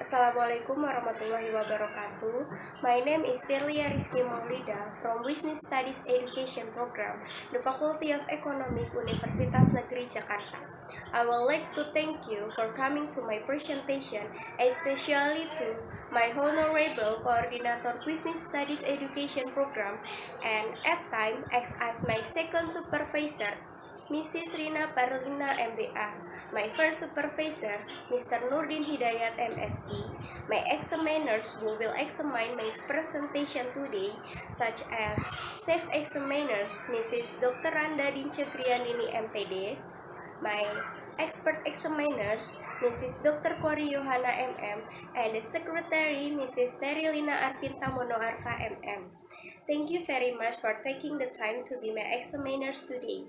Assalamualaikum warahmatullahi wabarakatuh. My name is Virlia Rizqi Maulida from Bisnis Studies Education Program, the Faculty of Economics, Universitas Negeri Jakarta. I would like to thank you for coming to my presentation, especially to my Honorable Coordinator Business Studies Education Program, and at time acts as my second supervisor, Mrs. Ryna Parlyna M.Pd, my first supervisor, Mr. Nurdin Hidayat M.Si, my examiners who will examine my presentation today, such as Chief Examiners, Mrs. Dr. Dientje Griandini M.Pd, my expert examiners, Mrs. Dr. Corry Yohana M.M, and the Secretary, Mrs. Ryna Arvinta Mono Arfa M.M. Thank you very much for taking the time to be my examiners today.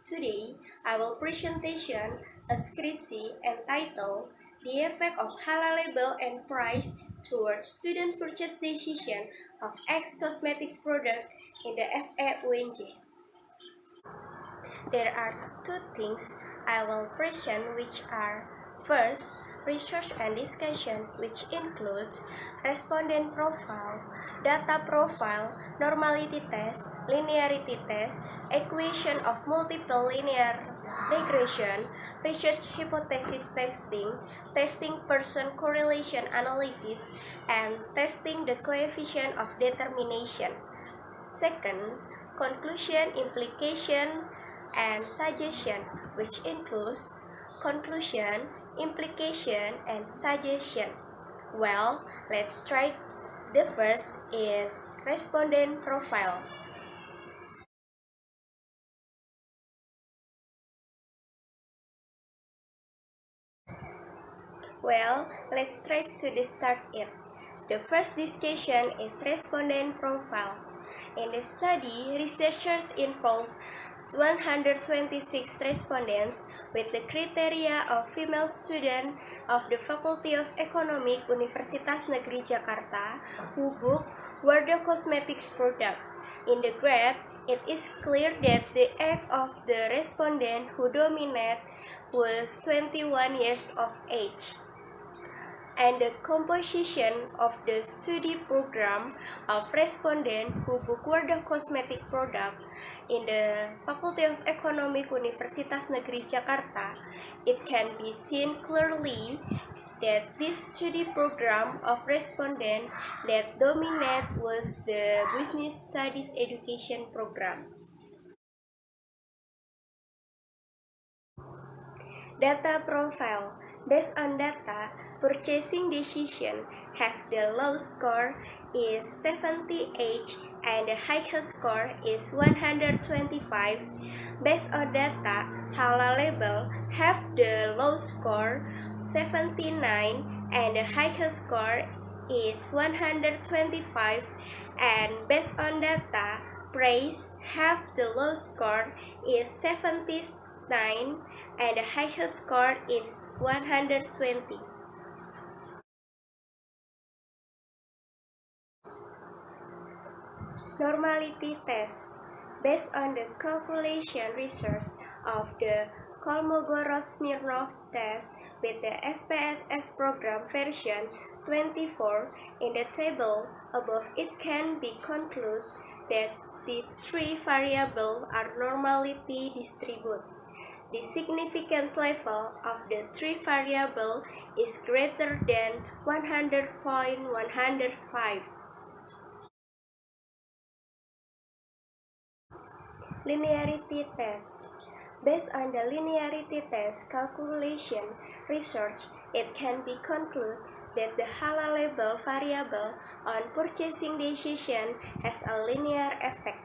Today, I will presentation a skripsi entitled The Effect of Halal Label and Price Towards Student Purchase Decision of Cosmetics Product in the FEUNJ. There are two things I will present, which are first, research and discussion, which includes respondent profile, data profile, normality test, linearity test, equation of multiple linear regression, research hypothesis testing, testing person correlation analysis, and testing the coefficient of determination. Second, conclusion, implication, and suggestion, which includes conclusion, implication, and suggestion. Well, let's try. The first is respondent profile. Well, let's try to start it. The first discussion is respondent profile. In the study, researchers involved 126 respondents with the criteria of female student of the Faculty of Economics Universitas Negeri Jakarta who booked the cosmetics product. In the graph, it is clear that the age of the respondent who dominated was 21 years of age, and the composition of the study program of respondents who booked the cosmetic product in the Faculty of Economics Universitas Negeri Jakarta, it can be seen clearly that this study program of respondents that dominated was the Business Studies Education Program. Data profile. Based on data, purchasing decision have the low score is 78 and the highest score is 125. Based on data, halal label have the low score 79 and the highest score is 125, and based on data, price have the low score is 79 and the highest score is 120. Normality test. Based on the calculation research of the Kolmogorov-Smirnov test with the SPSS program version 24, in the table above it can be concluded that the three variables are normality distributed. The significance level of the three variables is greater than 100.105. Linearity test. Based on the linearity test calculation research, it can be concluded that the halal label variable on purchasing decision has a linear effect.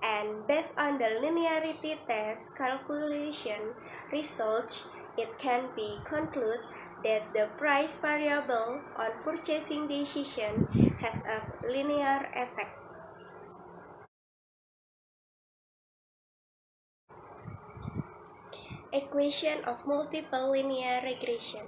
And based on the linearity test calculation results, it can be concluded that the price variable on purchasing decision has a linear effect. Equation of multiple linear regression.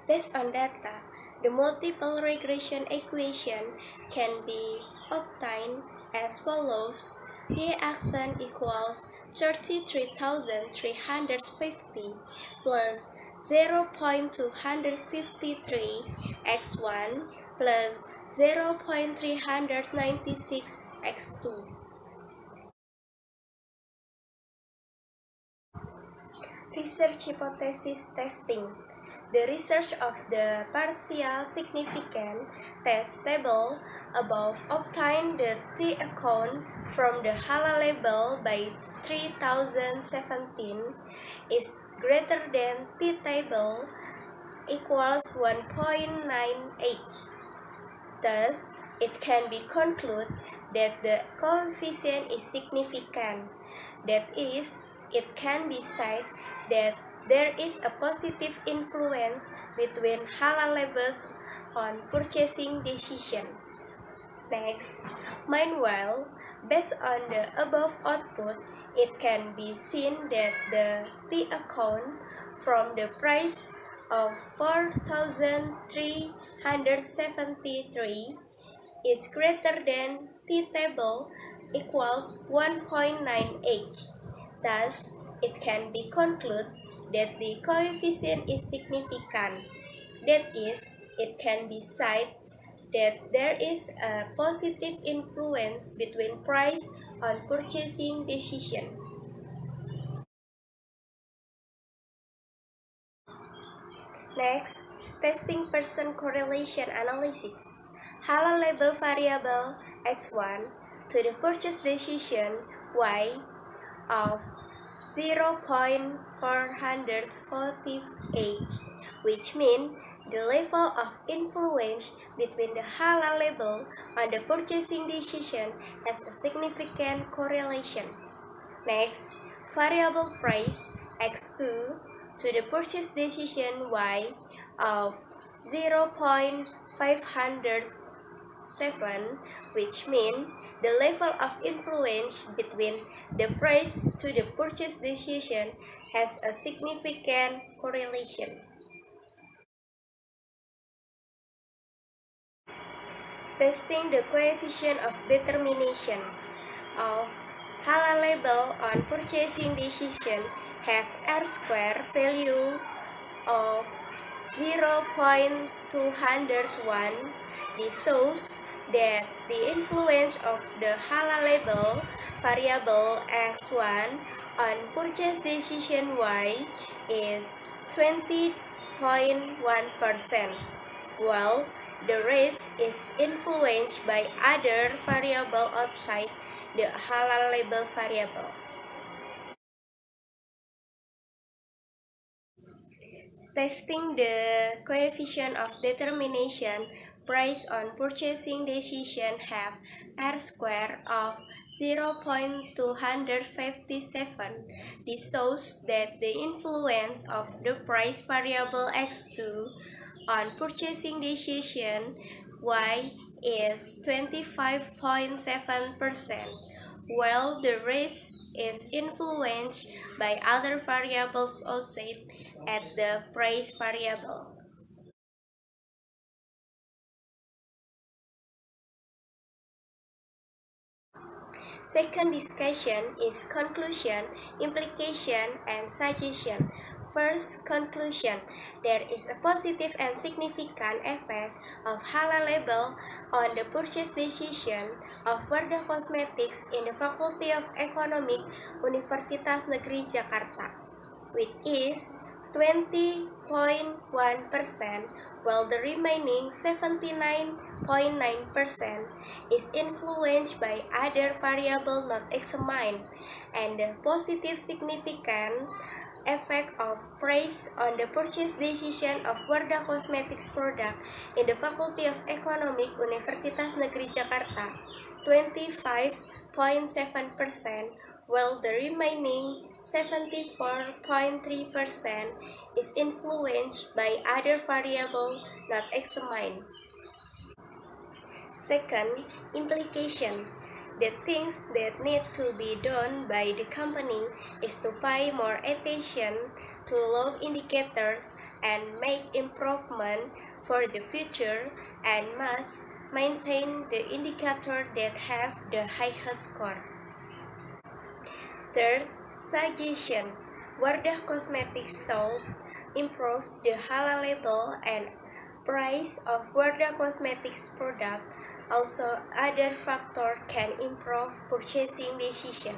Based on data, the multiple regression equation can be obtained as follows. Y-axis equals 33,350 plus 0.253 x1 plus 0.396 x2. Research hypothesis testing. The research of the partial significant test table above obtained the T account from the HALAL label by 3017 is greater than T table equals 1.98. Thus, it can be concluded that the coefficient is significant. That is, it can be said that there is a positive influence between halal labels on purchasing decision. Next, meanwhile, based on the above output, it can be seen that the T account from the price of 4,373 is greater than T table equals 1.98. Thus, it can be concluded that the coefficient is significant. That is, it can be said that there is a positive influence between price on purchasing decision. Next, testing person correlation analysis. Halal label variable x1 to the purchase decision y of 0.448, which means the level of influence between the halal label on the purchasing decision has a significant correlation. Next, variable price x2 to the purchase decision y of 0.507, which means the level of influence between the price to the purchase decision has a significant correlation. Testing the coefficient of determination of halal label on purchasing decision have R-square value of 0.201. This shows that the influence of the halal label variable x1 on purchase decision y is 20.1%, while the rest is influenced by other variable outside the halal label variable. Testing the coefficient of determination price on purchasing decision have R-square of 0.257. This shows that the influence of the price variable x2 on purchasing decision y is 25.7%, while the rest is influenced by other variables outside at the price variable. Second discussion is conclusion, implication, and suggestion. First, conclusion. There is a positive and significant effect of halal label on the purchase decision of Wardah Cosmetics in the Faculty of Economic Universitas Negeri Jakarta, which is 20.1%, while the remaining 79.9% is influenced by other variables not examined, and the positive significant effect of price on the purchase decision of Wardah Cosmetics product in the Faculty of Economic Universitas Negeri Jakarta, 25.7%, while the remaining 74.3% is influenced by other variables not examined. Second, implication. The things that need to be done by the company is to pay more attention to low indicators and make improvement for the future, and must maintain the indicators that have the highest score. Third, suggestion. Wardah Cosmetics sold improve the halal label and price of Wardah Cosmetics product. Also, other factor can improve purchasing decision.